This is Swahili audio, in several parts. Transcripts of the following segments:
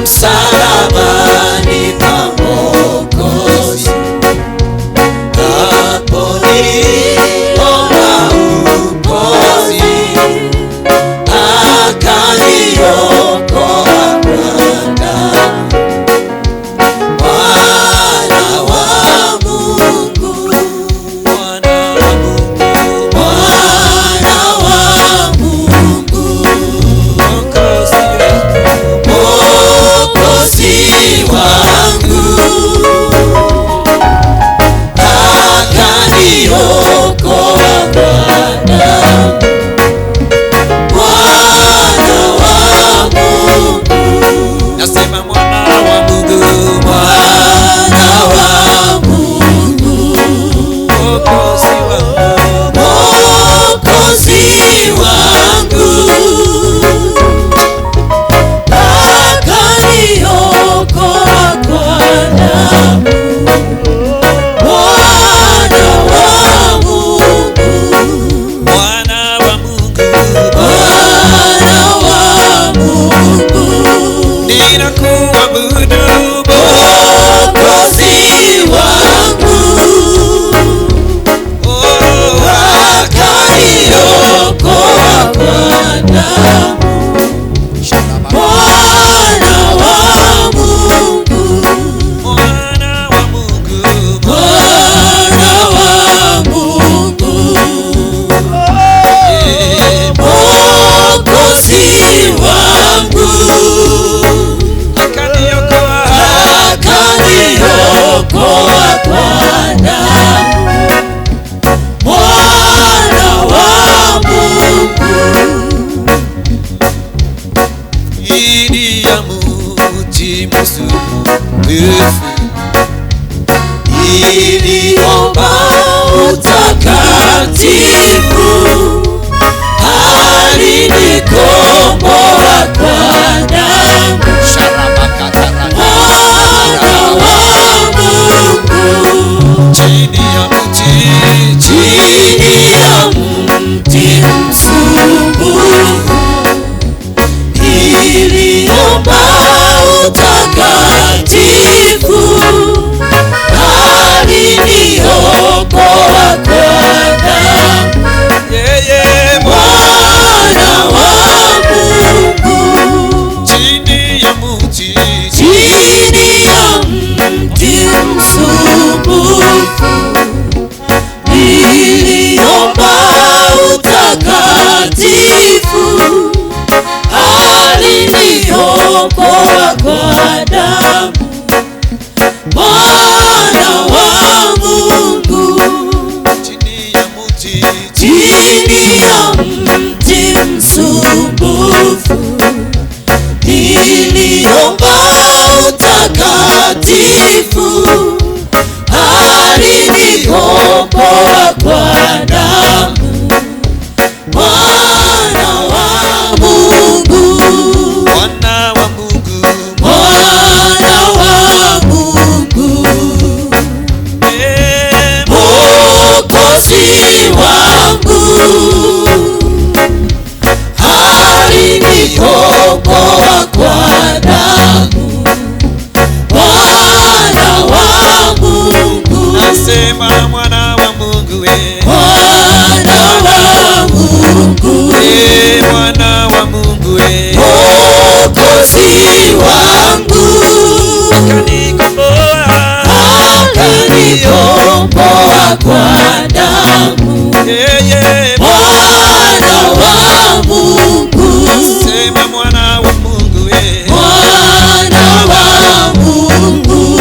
msalabani pa Mwokozi, hapo niliona ukombozi, akaniokoa kwa damu. Mwana wa Mungu, mwana wa Mungu, mwana wa Mungu, Mwokozi wangu, akaniokoa kwa damu. Mwana wa Mungu, nasema mwana wa Mungu, mwana wa Mungu, Mwokozi wangu, Mwokozi wangu, akaniokoa kwa damu. Mwana wa Mungu, mwana wa Mungu, mwana wa Mungu, ninakuabudu Mwokozi wangu, akaniokoa kwa damu. Mwana wa Mungu, mwana wa Mungu, mwana wa Mungu, Mwokozi wangu, akaniokoa kwa damu. Mwana wa Mungu, chini ya mti mrefu niliomba utakatifu, alinikomboa kwa damu. Mwana wa Mungu, chini ya mti msumbufu niliomba utakatifu, aliniokoa kwa damu. Mwana wa Mungu, chini ya mti msumbufu niliomba utakatifu, aliniokoa kwa damu. Mwana wa Mungu, chini ya mti msumbufu niliomba utakatifu, aliniokoa kwa damu. Mwana wa Mungu, mwana wa Mungu, mwana wa Mungu, Mwokozi wangu, aliniokoa kwa damu. Mwana wa Mungu, nasema mwana wa Mungu, mwana wa Mungu, mwana wa Mungu, Mwokozi wangu, akaniokoa kwa damu. Mwana wa Mungu, sema mwana wa Mungu, mwana wa Mungu,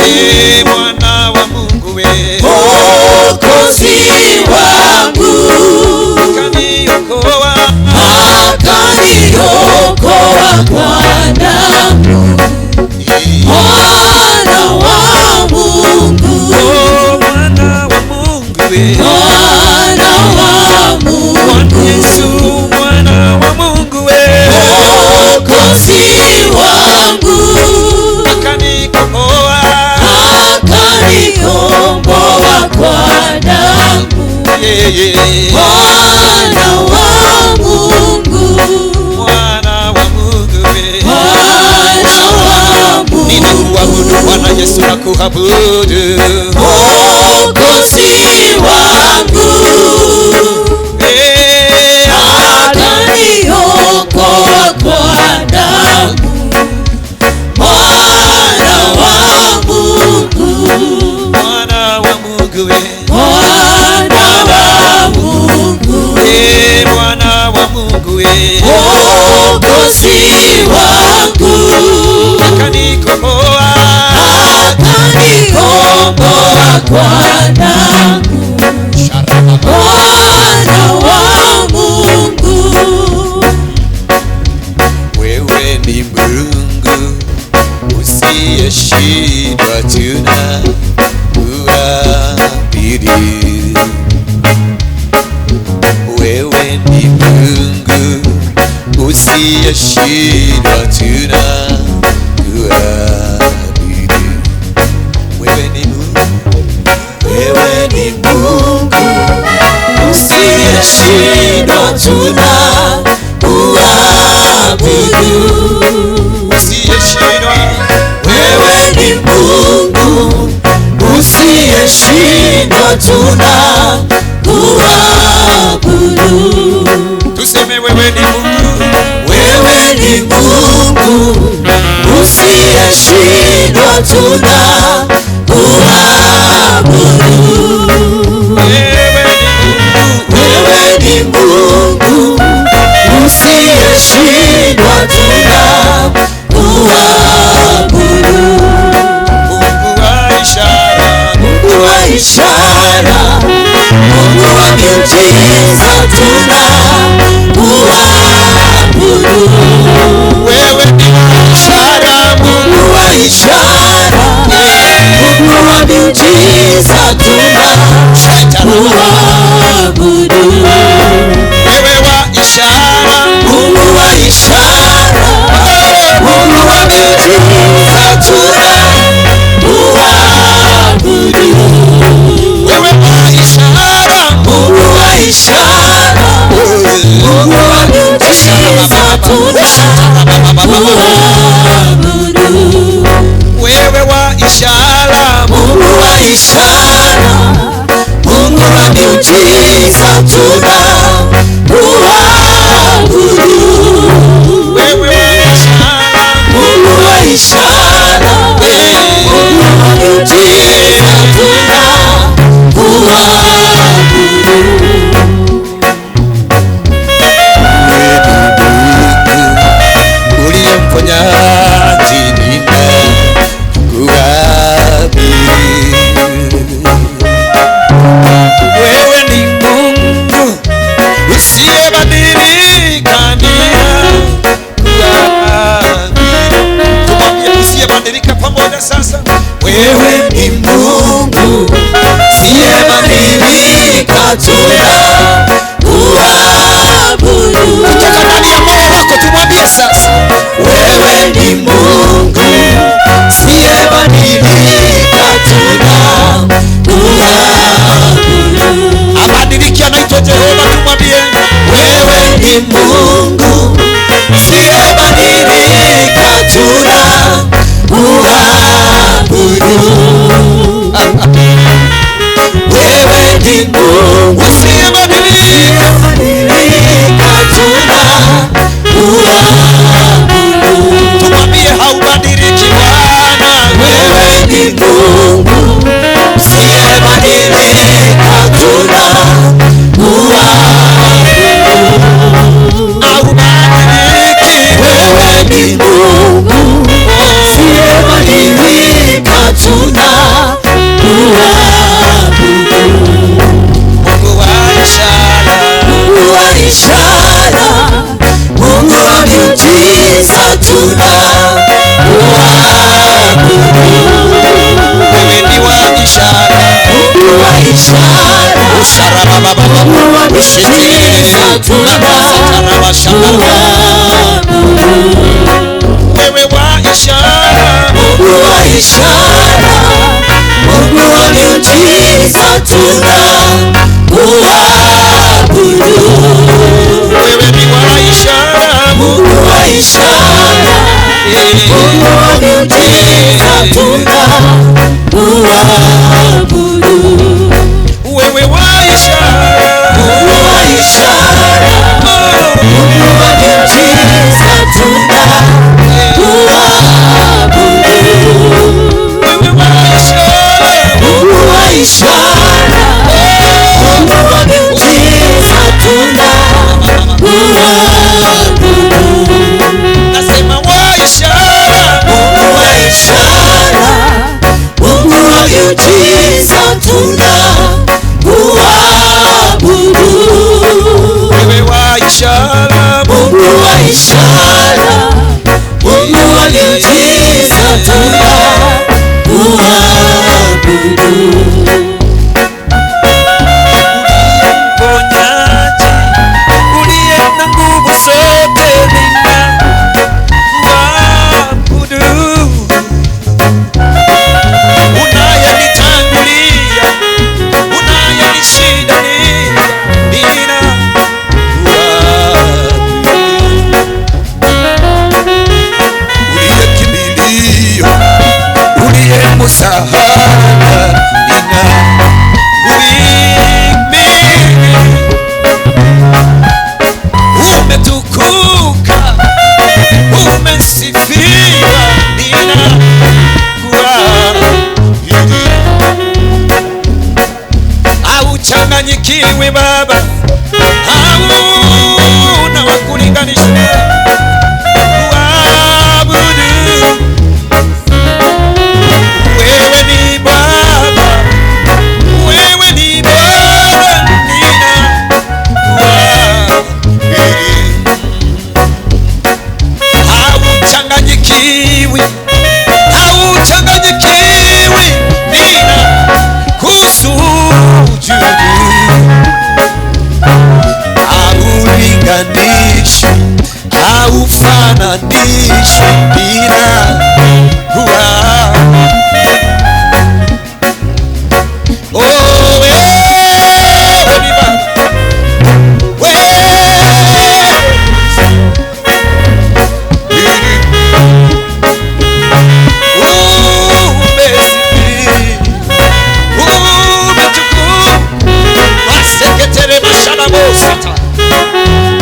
mwana wa Mungu, Mwokozi wangu, akaniokoa kwa damu. Mwana wa Mungu, mwana wa Mungu, mwana wa Mungu, Yesu mwana wa Mungu, Mwokozi wangu, akaniokoa kwa damu. Mwana wa Mungu, mwana wa Mungu, mwana wa Bwana Yesu nakuabudu, Mwokozi wangu, akaniokoa kwa damu, Mwana wa Mungu, Mwana wa Mungu, Mwana wa Mungu, Mwana wa Mungu, Mwokozi wangu, akaniokoa kwa damu, Mwana wa Mungu. Wewe ni Mungu usiyeshindwa, tunakuabudu. Wewe ni Mungu usiyeshindwa, tunakuabudu. Wewe ni Mungu, wewe ni Mungu usiyeshindwa, tunakuabudu. Usiyeshindwa, Wewe ni Mungu usiyeshindwa, tunakuabudu. tuseme wewe ni Mungu, Wewe ni Mungu usiyeshindwa, tunakuabudu. Wewe ni Mungu usiyeshindwa, tunakuabudu. Mungu wa ishara, Mungu wa ishara, Mungu wa miujiza, tunakuabudu. wewe ni ishara, Mungu wa ishara, Mungu wa miujiza, tunakuabudu. wewe wa ishara, Mungu wa ishara, Mungu wa miujiza, tunakuabudu. wewe wa ishara, Mungu wa ishara, Mungu wa miujiza, tunakuabudu. wewe wa ishara, Mungu wa ishara, Mungu wa miujiza, tunakuabudu. wewe wa ishara, Mungu wa ishara, Mungu wa miujiza, tunakuabudu. uliyemponyaji ninakuabudu. Wewe ni Mungu usiyebadilika, ninakuabudu. Tumwambie usiyebadilika pamoja sasa. Wewe ni Mungu usiyebadilika, tunakuabudu. Kutoka ndani ya moyo wako tumwambie sasa. Wewe ni Mungu usiyebadilika, tunakuabudu. Abadiliki, anaitwa Jehova, tumwambie. Wewe ni Mungu usiyebadilika, tunakuabudu. Wewe ni Mungu Usiyebadilika, tunakuabudu. tumwambie haubadiliki Bwana. Wewe ni Mungu usiyebadilika, tunakuabudu. Haubadiliki. Wewe ni Mungu usiyebadilika, tunakuabudu. Mungu wa ishara, Mungu wa ishara, Mungu wa miujiza, tunakuabudu. wewe ni wa ishara. Mungu wa ishara, Ushara baba baba, Mungu wa miujiza, tunakuabudu. wewe wa ishara, Mungu wa ishara, Mungu wa miujiza, tunakuabudu. wewe ni wa ishara. Mungu wa ishara, Mungu wa miujiza tunakuabudu. Wewe wa ishara, Mungu wa ishara, Mungu wa miujiza tunakuabudu. wewe wa ishara, Mungu wa ishara, Mungu wa miujiza tunakuabudu. nasema wa ishara, Mungu wa ishara, Mungu wa miujiza tunakuabudu. wewe wa ishara, Mungu wa ishara, Mungu wa miujiza tunakuabudu. mponyaji uliye na nguvu zote, ninakuabudu. Unayenitangulia, unayenishindania, ninakuabudu. Uliye kimbilio, uliye msaada, ninakuhimidi. Umetukuka, umesifiwa, ninakuahidi. Hauchanganyikiwi Baba, hauna wa kulinganisha. Kuabudu, wewe ni Baba, wewe ni Bwana, ninakuahidi. Hauchanganyikiwi, hauchanganyikiwi, ninakusujudu. Haulinganishwi, haufananishwi, ninakuahidi. Oh, wewe ni Baba,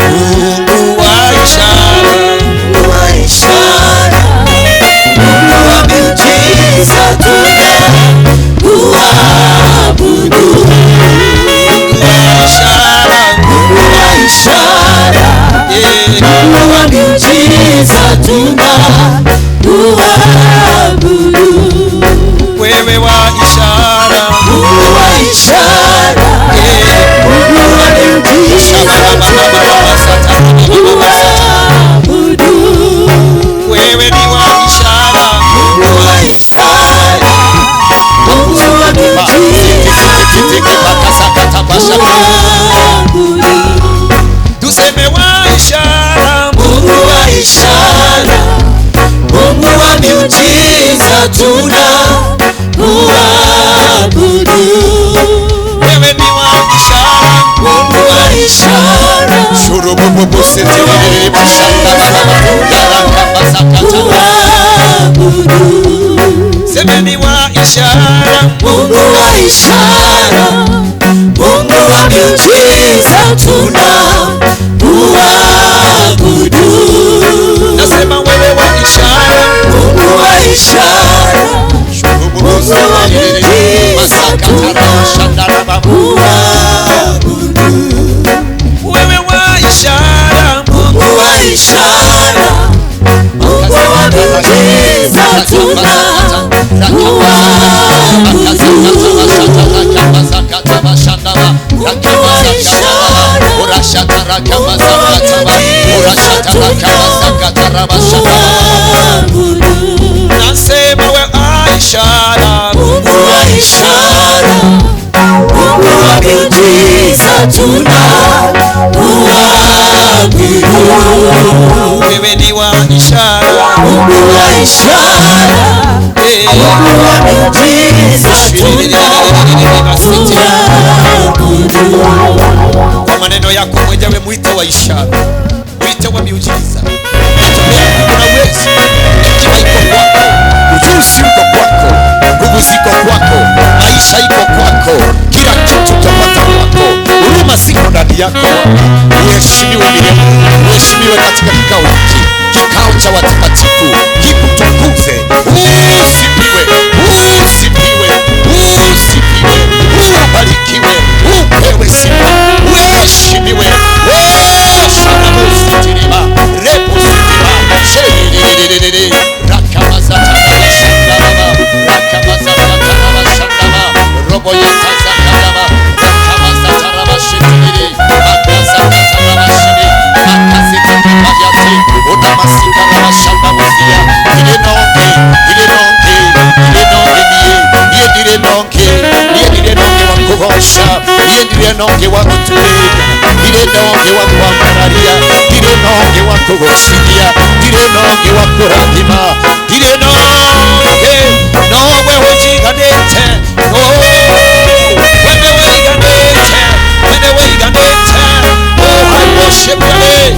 Mungu wa ishara, Mungu wa ishara, Mungu wa miujiza tunakuabudu. Mungu wa ishara, Mungu wa miujiza tunakuabudu. wewe wa ishara, Mungu wa ishara, Mungu wa miujiza tunakuabudu. wewe ni wa ishara, Mungu wa ishara, Mungu wa miujiza tunakuabudu. tuseme wa ishara, Mungu wa ishara, Mungu wa miujiza tunakuabudu. wewe ni wa ishara, Mungu wa ishara, tunakuabudu. semeni wa ishara, Mungu wa ishara, Mungu wa miujiza tunakuabudu. nasema wewe wa ishara, Mungu wa ishara, Mungu wa miujiza tunakuabudu. wewe wa ishara, Mungu wa ishara, Mungu wa miujiza tunakuabudu. nasema wewe wa ishara, Mungu wa ishara, Mungu wa miujiza tunakuabudu. wewe ni wa ishara, Mungu wa ishara, Mungu wa miujiza tunakuabudu. kwa maneno yako mwenyewe, mwite wa ishara, mwite wa miujiza. Una uwezo, yako. Uheshimiwe milele, uheshimiwe katika kikao hiki, kikao cha watakatifu. Kikutukuze, usifiwe, usifiwe, usifiwe, ubarikiwe, upewe sifa, uheshimiwe. Shanamusitiriba, repositiriba, shedidididididi, rakamazatarabashandaba, rakamazatarabashandaba, roboyatazakaraba, rakamazatarabashidididi, makazatarabashidi, makazitakabayati, udamasikarabashandabuzia, idenonge, idenonge, idenonge niye idenonge, niye idenonge wakubosha, niye idenonge wakutuliga, idenonge wakuangalia, idenonge wakugusigia, idenonge wakurahima, idenonge nowe wejiganete, wene weiganete, oh I worship your name.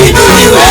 Inuliwe